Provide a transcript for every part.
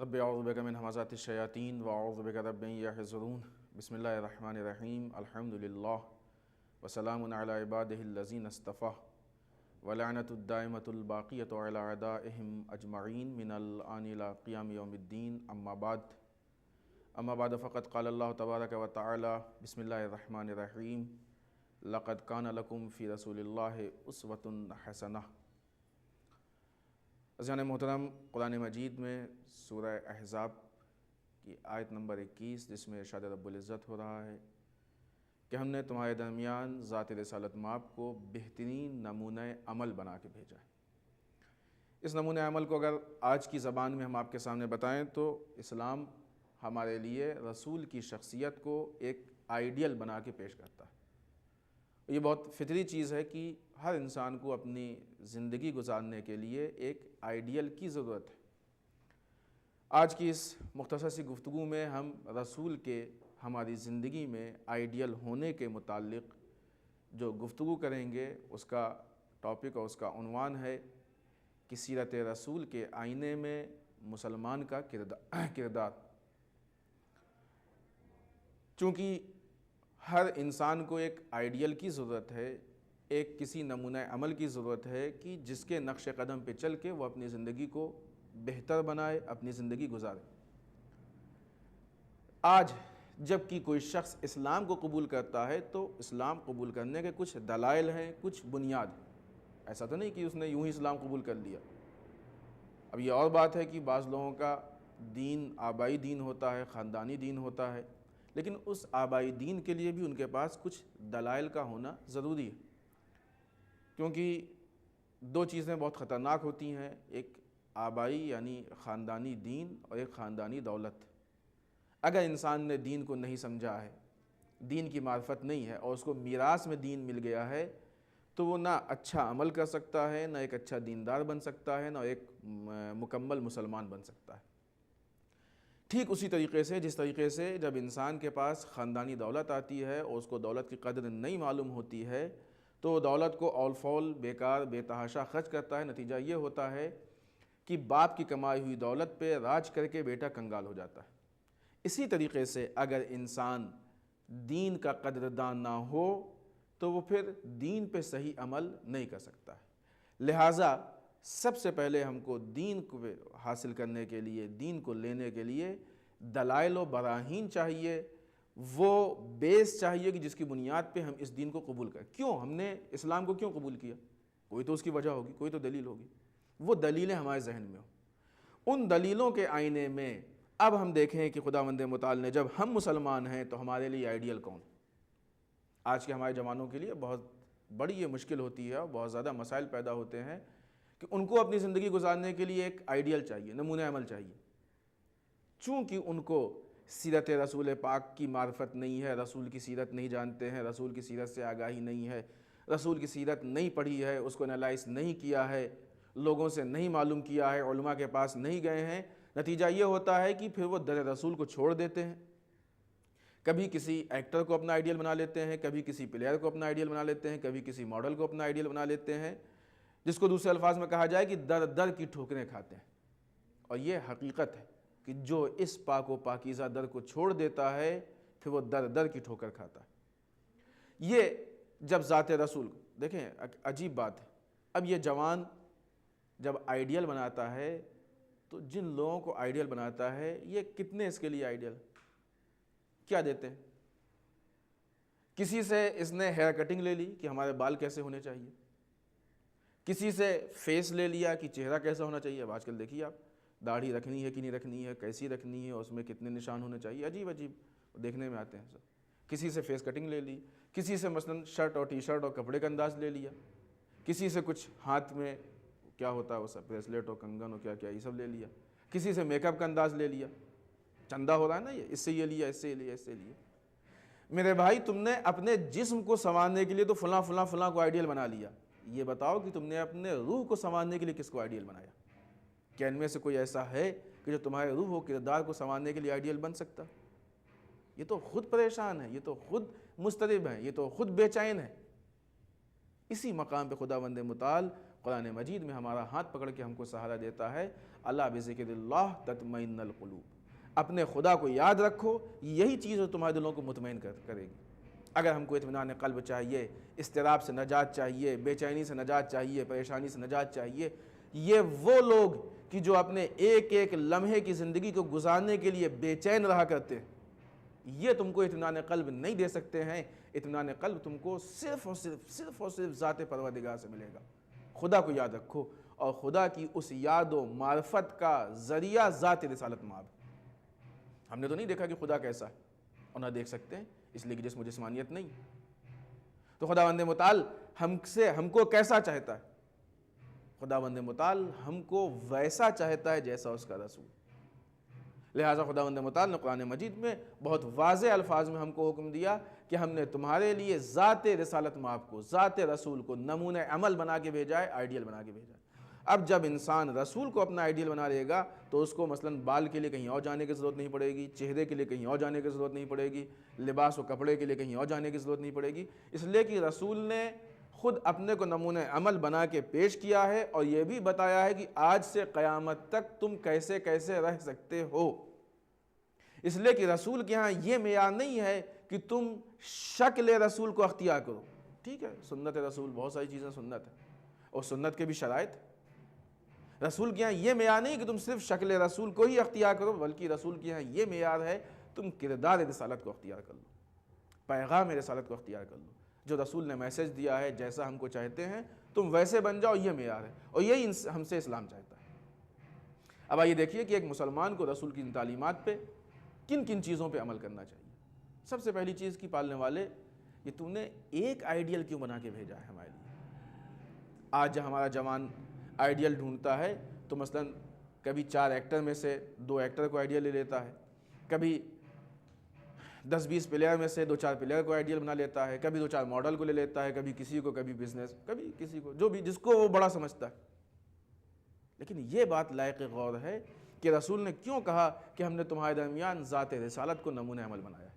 رب اعوذ بک من ہمزات الشیاطین واعوذ بک رب ان یحضرون بسم اللہ الرحمن الرحیم الحمدللہ وسلام علی عبادہ الذین اصطفیٰ ولعنۃ الدائمۃ الباقیۃ علی اعدائہم اجمعین من الآن الی قیام یوم الدین اما بعد فقد قال اللہ تبارک و تعالی بسم اللہ الرحمن الرحیم لقد کان لکم فی رسول اللہ اسوۃ حسنہ۔ عزیزان محترم، قرآن مجید میں سورہ احزاب کی آیت نمبر 21 جس میں ارشاد رب العزت ہو رہا ہے کہ ہم نے تمہارے درمیان ذات رسالت مآب کو بہترین نمونہ عمل بنا کے بھیجا ہے۔ اس نمونہ عمل کو اگر آج کی زبان میں ہم آپ کے سامنے بتائیں تو اسلام ہمارے لیے رسول کی شخصیت کو ایک آئیڈیل بنا کے پیش کرتا ہے۔ یہ بہت فطری چیز ہے کہ ہر انسان کو اپنی زندگی گزارنے کے لیے ایک آئیڈیل کی ضرورت ہے۔ آج کی اس مختصر سی گفتگو میں ہم رسول کے ہماری زندگی میں آئیڈیل ہونے کے متعلق جو گفتگو کریں گے اس کا ٹاپک اور اس کا عنوان ہے کہ سیرت رسول کے آئینے میں مسلمان کا کردار۔ چونکہ ہر انسان کو ایک آئیڈیل کی ضرورت ہے، ایک کسی نمونہ عمل کی ضرورت ہے کہ جس کے نقش قدم پہ چل کے وہ اپنی زندگی کو بہتر بنائے، اپنی زندگی گزارے۔ آج جب کہ کوئی شخص اسلام کو قبول کرتا ہے تو اسلام قبول کرنے کے کچھ دلائل ہیں، کچھ بنیاد ہیں۔ ایسا تو نہیں کہ اس نے یوں ہی اسلام قبول کر لیا۔ اب یہ اور بات ہے کہ بعض لوگوں کا دین آبائی دین ہوتا ہے، خاندانی دین ہوتا ہے، لیکن اس آبائی دین کے لیے بھی ان کے پاس کچھ دلائل کا ہونا ضروری ہے، کیونکہ دو چیزیں بہت خطرناک ہوتی ہیں، ایک آبائی یعنی خاندانی دین اور ایک خاندانی دولت۔ اگر انسان نے دین کو نہیں سمجھا ہے، دین کی معرفت نہیں ہے اور اس کو میراث میں دین مل گیا ہے تو وہ نہ اچھا عمل کر سکتا ہے، نہ ایک اچھا دیندار بن سکتا ہے، نہ ایک مکمل مسلمان بن سکتا ہے۔ ٹھیک اسی طریقے سے جس طریقے سے جب انسان کے پاس خاندانی دولت آتی ہے اور اس کو دولت کی قدر نہیں معلوم ہوتی ہے تو وہ دولت کو اول فول بیکار بے تحاشا خرچ کرتا ہے۔ نتیجہ یہ ہوتا ہے کہ باپ کی کمائی ہوئی دولت پہ راج کر کے بیٹا کنگال ہو جاتا ہے۔ اسی طریقے سے اگر انسان دین کا قدردان نہ ہو تو وہ پھر دین پہ صحیح عمل نہیں کر سکتا ہے۔ لہٰذا سب سے پہلے ہم کو دین کو حاصل کرنے کے لیے، دین کو لینے کے لیے دلائل و براہین چاہیے، وہ بیس چاہیے کہ جس کی بنیاد پہ ہم اس دین کو قبول کریں۔ کیوں ہم نے اسلام کو کیوں قبول کیا؟ کوئی تو اس کی وجہ ہوگی، کوئی تو دلیل ہوگی۔ وہ دلیلیں ہمارے ذہن میں ہوں۔ ان دلیلوں کے آئینے میں اب ہم دیکھیں کہ خداوند متعال نے جب ہم مسلمان ہیں تو ہمارے لیے آئیڈیل کون؟ آج کے ہمارے جوانوں کے لیے بہت بڑی یہ مشکل ہوتی ہے اور بہت زیادہ مسائل پیدا ہوتے ہیں کہ ان کو اپنی زندگی گزارنے کے لیے ایک آئیڈیل چاہیے، نمونہ عمل چاہیے۔ چونکہ ان کو سیرت رسول پاک کی معرفت نہیں ہے، رسول کی سیرت نہیں جانتے ہیں، رسول کی سیرت سے آگاہی نہیں ہے، رسول کی سیرت نہیں پڑھی ہے، اس کو انالائز نہیں کیا ہے، لوگوں سے نہیں معلوم کیا ہے، علماء کے پاس نہیں گئے ہیں۔ نتیجہ یہ ہوتا ہے کہ پھر وہ در رسول کو چھوڑ دیتے ہیں۔ کبھی کسی ایکٹر کو اپنا آئیڈیل بنا لیتے ہیں، کبھی کسی پلیئر کو اپنا آئیڈیل بنا لیتے ہیں، کبھی کسی ماڈل کو اپنا آئیڈیل بنا لیتے ہیں، جس کو دوسرے الفاظ میں کہا جائے کہ در در کی ٹھوکریں کھاتے ہیں۔ اور یہ حقیقت ہے کہ جو اس پاک و پاکیزہ در کو چھوڑ دیتا ہے پھر وہ در در کی ٹھوکر کھاتا ہے۔ یہ جب ذات رسول دیکھیں عجیب بات ہے، اب یہ جوان جب آئیڈیل بناتا ہے تو جن لوگوں کو آئیڈیل بناتا ہے یہ کتنے اس کے لیے آئیڈیل کیا دیتے ہیں؟ کسی سے اس نے ہیئر کٹنگ لے لی کہ ہمارے بال کیسے ہونے چاہیے، کسی سے فیس لے لیا کہ چہرہ کیسا ہونا چاہیے۔ اب آج کل دیکھیے آپ داڑھی رکھنی ہے کہ نہیں رکھنی ہے، کیسی رکھنی ہے، اس میں کتنے نشان ہونے چاہیے، عجیب عجیب دیکھنے میں آتے ہیں سب۔ کسی سے فیس کٹنگ لے لی، کسی سے مثلا شرٹ اور ٹی شرٹ اور کپڑے کا انداز لے لیا، کسی سے کچھ ہاتھ میں کیا ہوتا ہے وہ سب بریسلیٹ اور کنگن اور کیا کیا یہ سب لے لیا، کسی سے میک اپ کا انداز لے لیا۔ چندہ ہو رہا ہے نا، یہ اس سے یہ لیا، اس سے یہ لیا، اس سے لیا۔ میرے بھائی تم نے اپنے جسم کو سنوارنے کے لیے تو فلاں فلاں فلاں کو آئیڈیل بنا لیا، یہ بتاؤ کہ تم نے اپنے روح کو سنوارنے کے لیے کس کو آئیڈیل بنایا؟ کیا ان میں سے کوئی ایسا ہے کہ جو تمہارے روح و کردار کو سنوارنے کے لیے آئیڈیل بن سکتا؟ یہ تو خود پریشان ہے، یہ تو خود مضطرب ہے، یہ تو خود بے چین ہے۔ اسی مقام پہ خداوند متعال قرآن مجید میں ہمارا ہاتھ پکڑ کے ہم کو سہارا دیتا ہے، اللہ بذکر اللہ تطمئن القلوب، اپنے خدا کو یاد رکھو، یہی چیز تمہارے دلوں کو مطمئن کرے گی۔ اگر ہم کو اطمینان قلب چاہیے، اضطراب سے نجات چاہیے، بے چینی سے نجات چاہیے، پریشانی سے نجات چاہیے، یہ وہ لوگ کہ جو اپنے ایک ایک لمحے کی زندگی کو گزارنے کے لیے بے چین رہا کرتے ہیں، یہ تم کو اطمینان قلب نہیں دے سکتے ہیں۔ اطمینان قلب تم کو صرف اور صرف ذات پروردگار سے ملے گا۔ خدا کو یاد رکھو، اور خدا کی اس یاد و معرفت کا ذریعہ ذات رسالت مآب۔ ہم نے تو نہیں دیکھا کہ خدا کیسا ہے، اور نہ دیکھ سکتے ہیں، اس لیے کہ جسم و جسمانیت نہیں۔ تو خداوند متعال ہم کو کیسا چاہتا ہے؟ خداوند متعال ہم کو ویسا چاہتا ہے جیسا اس کا رسول۔ لہٰذا خداوند متعال نے قرآن مجید میں بہت واضح الفاظ میں ہم کو حکم دیا کہ ہم نے تمہارے لیے ذات رسالت مآب کو، ذات رسول کو نمونہ عمل بنا کے بھیجا ہے، آئیڈیل بنا کے بھیجا ہے۔ اب جب انسان رسول کو اپنا آئیڈیل بنا لے گا تو اس کو مثلاً بال کے لیے کہیں اور جانے کی ضرورت نہیں پڑے گی، چہرے کے لیے کہیں اور جانے کی ضرورت نہیں پڑے گی، لباس و کپڑے کے لیے کہیں اور جانے کی ضرورت نہیں پڑے گی، اس لیے کہ رسول نے خود اپنے کو نمونہ عمل بنا کے پیش کیا ہے، اور یہ بھی بتایا ہے کہ آج سے قیامت تک تم کیسے کیسے رہ سکتے ہو۔ اس لیے کہ رسول کے ہاں یہ معیار نہیں ہے کہ تم شکل رسول کو اختیار کرو۔ ٹھیک ہے، سنت رسول، بہت ساری چیزیں سنت ہے، اور سنت کے بھی شرائط۔ رسول کے یہاں یہ معیار نہیں کہ تم صرف شکل رسول کو ہی اختیار کرو، بلکہ رسول کے یہاں یہ معیار ہے تم کردار رسالت کو اختیار کر لو، پیغام رسالت کو اختیار کر لو۔ جو رسول نے میسج دیا ہے، جیسا ہم کو چاہتے ہیں تم ویسے بن جاؤ، یہ معیار ہے، اور یہی ہم سے اسلام چاہتا ہے۔ اب آئیے دیکھیے کہ ایک مسلمان کو رسول کی ان تعلیمات پہ کن کن چیزوں پہ عمل کرنا چاہیے۔ سب سے پہلی چیز کی پالنے والے، یہ تم نے ایک آئیڈیل کیوں بنا کے بھیجا ہے ہمارے لیے؟ آج جب ہمارا جوان آئیڈیل ڈھونڈتا ہے تو مثلاً کبھی 4 ایکٹر میں سے 2 ایکٹر کو آئیڈیل لے لیتا ہے، کبھی 10-20 پلیئر میں سے 2-4 پلیئر کو آئیڈیل بنا لیتا ہے، کبھی 2-4 ماڈل کو لے لیتا ہے، کبھی کسی کو، کبھی بزنس، کبھی کسی کو، جو بھی جس کو وہ بڑا سمجھتا ہے۔ لیکن یہ بات لائق غور ہے کہ رسول نے کیوں کہا کہ ہم نے تمہارے درمیان ذات رسالت کو نمونہ عمل بنایا ہے؟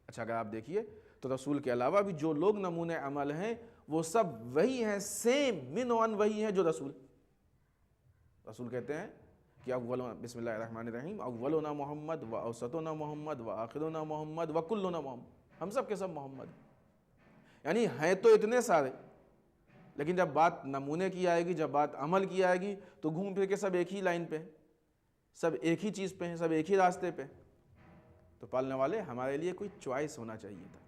اچھا، اگر آپ دیکھیے تو رسول کے علاوہ بھی جو لوگ نمونہ عمل ہیں وہ سب وہی ہیں، سیم من ون وہی ہیں جو رسول کہتے ہیں کہ بسم اللہ الرحمن الرحیم، اولنا محمد و اوسطنا محمد و آخرنا محمد و کلنا محمد، ہم سب کے سب محمد ہیں۔ یعنی ہیں تو اتنے سارے، لیکن جب بات نمونے کی آئے گی، جب بات عمل کی آئے گی تو گھوم پھر کے سب ایک ہی لائن پہ ہیں، سب ایک ہی چیز پہ ہیں، سب ایک ہی راستے پہ۔ تو پالنے والے، ہمارے لیے کوئی چوائس ہونا چاہیے تھا،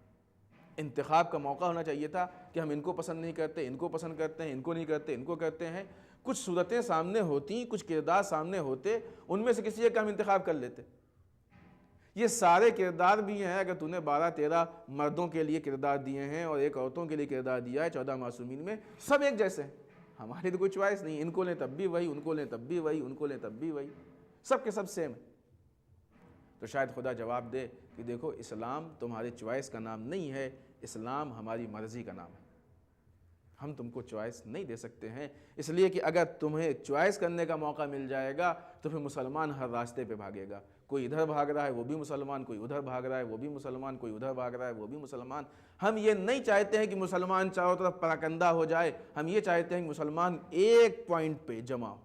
انتخاب کا موقع ہونا چاہیے تھا کہ ہم ان کو پسند نہیں کرتے، ان کو پسند کرتے ہیں، ان کو نہیں کرتے، ان کو کرتے ہیں۔ کچھ صورتیں سامنے ہوتی، کچھ کردار سامنے ہوتے، ان میں سے کسی ایک کا ہم انتخاب کر لیتے۔ یہ سارے کردار بھی ہیں، اگر تو نے 12-13 مردوں کے لیے کردار دیے ہیں اور ایک عورتوں کے لیے کردار دیا ہے 14 معصومین میں، سب ایک جیسے ہیں، ہماری تو کوئی چوائس نہیں، ان کو لیں تب بھی وہی، ان کو لیں تب بھی وہی، ان کو لیں تب بھی وہی، سب کے سب سیم ہیں۔ تو شاید خدا جواب دے کہ دیکھو، اسلام تمہاری چوائس کا نام نہیں ہے، اسلام ہماری مرضی کا نام ہے۔ ہم تم کو چوائس نہیں دے سکتے ہیں، اس لیے کہ اگر تمہیں چوائس کرنے کا موقع مل جائے گا تو پھر مسلمان ہر راستے پہ بھاگے گا۔ کوئی ادھر بھاگ رہا ہے وہ بھی مسلمان، کوئی ادھر بھاگ رہا ہے وہ بھی مسلمان، کوئی ادھر بھاگ رہا ہے وہ بھی مسلمان۔ ہم یہ نہیں چاہتے ہیں کہ مسلمان چاروں طرف پراکندہ ہو جائے، ہم یہ چاہتے ہیں کہ مسلمان ایک پوائنٹ پہ جمع ہو،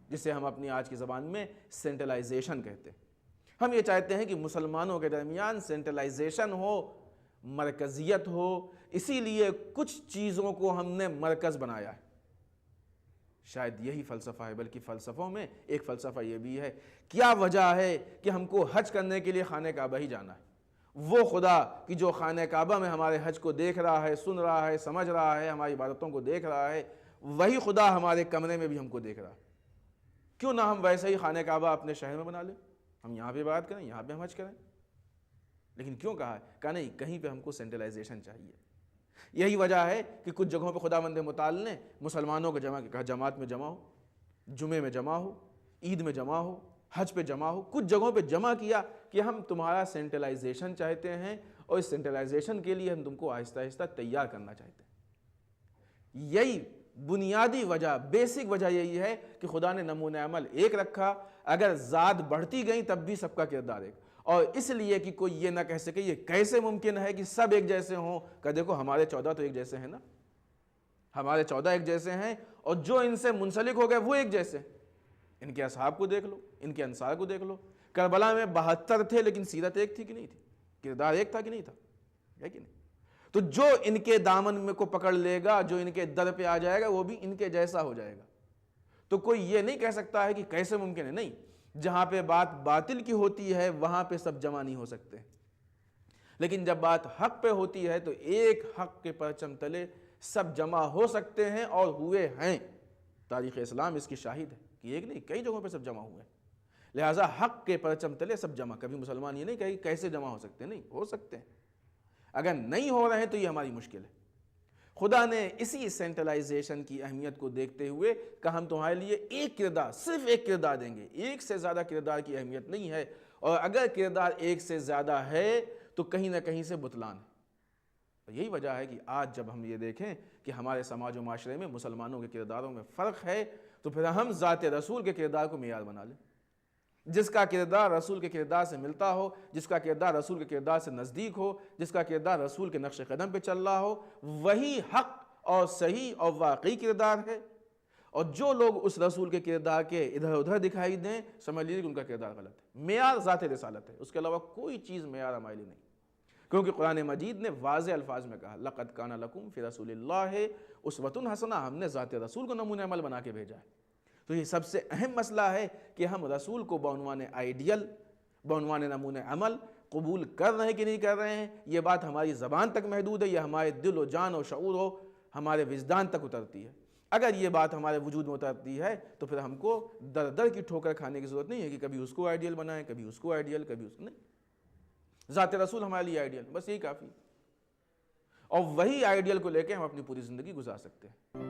جسے ہم اپنی آج کی زبان میں سینٹرلائزیشن کہتے ہیں۔ ہم یہ چاہتے ہیں کہ مسلمانوں کے درمیان سینٹرلائزیشن ہو، مرکزیت ہو، اسی لیے کچھ چیزوں کو ہم نے مرکز بنایا ہے۔ شاید یہی فلسفہ ہے، بلکہ فلسفوں میں ایک فلسفہ یہ بھی ہے، کیا وجہ ہے کہ ہم کو حج کرنے کے لیے خانہ کعبہ ہی جانا ہے؟ وہ خدا کہ جو خانہ کعبہ میں ہمارے حج کو دیکھ رہا ہے، سن رہا ہے، سمجھ رہا ہے، ہماری عبادتوں کو دیکھ رہا ہے، وہی خدا ہمارے کمرے میں بھی ہم کو دیکھ رہا ہے۔ کیوں نہ ہم ویسے ہی خانہ کعبہ اپنے شہر میں بنا لیں، ہم یہاں پہ بات کریں، یہاں پہ ہم حج کریں؟ لیکن کیوں کہا ہے؟ کہا نہیں، کہیں پہ ہم کو سینٹرلائزیشن چاہیے۔ یہی وجہ ہے کہ کچھ جگہوں پہ خداوند متعال نے مسلمانوں کو جمع کہا، جماعت میں جمع ہو، جمعے میں جمع ہو، عید میں جمع ہو، حج پہ جمع ہو، کچھ جگہوں پہ جمع کیا کہ ہم تمہارا سینٹرلائزیشن چاہتے ہیں، اور اس سینٹرلائزیشن کے لیے ہم تم کو آہستہ آہستہ تیار کرنا چاہتے ہیں۔ یہی بنیادی وجہ، بیسک وجہ یہی ہے کہ خدا نے نمونہ عمل ایک رکھا، اگر ذات بڑھتی گئی تب بھی سب کا کردار ایک، اور اس لیے کہ کوئی یہ نہ کہہ سکے یہ کیسے ممکن ہے کہ سب ایک جیسے ہوں، کہ دیکھو ہمارے 14 تو ایک جیسے ہیں نا، ہمارے 14 ایک جیسے ہیں، اور جو ان سے منسلک ہو گئے وہ ایک جیسے ہیں۔ ان کے اصحاب کو دیکھ لو، ان کے انصار کو دیکھ لو، کربلا میں 72 تھے لیکن سیرت ایک تھی کہ نہیں تھی؟ کردار ایک تھا کہ نہیں تھا؟ ہے کہ نہیں؟ تو جو ان کے دامن میں کو پکڑ لے گا، جو ان کے در پہ آ جائے گا، وہ بھی ان کے جیسا ہو جائے گا۔ تو کوئی یہ نہیں کہہ سکتا ہے کہ کیسے ممکن ہے، نہیں، جہاں پہ بات باطل کی ہوتی ہے وہاں پہ سب جمع نہیں ہو سکتے، لیکن جب بات حق پہ ہوتی ہے تو ایک حق کے پرچم تلے سب جمع ہو سکتے ہیں، اور ہوئے ہیں۔ تاریخ اسلام اس کی شاہد ہے کہ ایک نہیں کئی جگہوں پہ سب جمع ہوئے ہیں۔ لہٰذا حق کے پرچم تلے سب جمع، کبھی مسلمان یہ نہیں کہے کہ کیسے جمع ہو سکتے ہیں، نہیں ہو سکتے ہیں۔ اگر نہیں ہو رہے ہیں تو یہ ہماری مشکل ہے۔ خدا نے اسی سینٹرلائزیشن کی اہمیت کو دیکھتے ہوئے کہا ہم تمہارے لیے ایک کردار، صرف ایک کردار دیں گے، ایک سے زیادہ کردار کی اہمیت نہیں ہے، اور اگر کردار ایک سے زیادہ ہے تو کہیں نہ کہیں سے بطلان ہے۔ یہی وجہ ہے کہ آج جب ہم یہ دیکھیں کہ ہمارے سماج و معاشرے میں مسلمانوں کے کرداروں میں فرق ہے، تو پھر ہم ذات رسول کے کردار کو معیار بنا لیں۔ جس کا کردار رسول کے کردار سے ملتا ہو، جس کا کردار رسول کے کردار سے نزدیک ہو، جس کا کردار رسول کے نقش قدم پہ چل رہا ہو، وہی حق اور صحیح اور واقعی کردار ہے۔ اور جو لوگ اس رسول کے کردار کے ادھر ادھر دکھائی دیں، سمجھ لیجیے کہ ان کا کردار غلط ہے۔ معیار ذات رسالت ہے، اس کے علاوہ کوئی چیز معیار ہمارے لیے نہیں، کیونکہ قرآن مجید نے واضح الفاظ میں کہا لَقَدْ كَانَ لَكُمْ فِي رَسُولِ اللَّهِ أُسْوَةٌ حَسَنَةٌ، ہم نے ذات رسول کو نمونہ عمل بنا کے بھیجا ہے۔ تو یہ سب سے اہم مسئلہ ہے کہ ہم رسول کو بعنوان آئیڈیل، بعنوان نمونہ عمل قبول کر رہے ہیں کہ نہیں کر رہے ہیں۔ یہ بات ہماری زبان تک محدود ہے، یہ ہمارے دل و جان و شعور و ہمارے وجدان تک اترتی ہے۔ اگر یہ بات ہمارے وجود میں اترتی ہے تو پھر ہم کو در در کی ٹھوکر کھانے کی ضرورت نہیں ہے کہ کبھی اس کو آئیڈیل بنائیں، کبھی اس کو آئیڈیل، کبھی اس کو نہیں۔ ذات رسول ہمارے لیے آئیڈیل، بس یہی کافی، اور وہی آئیڈیل کو لے کے ہم اپنی پوری زندگی گزار سکتے ہیں۔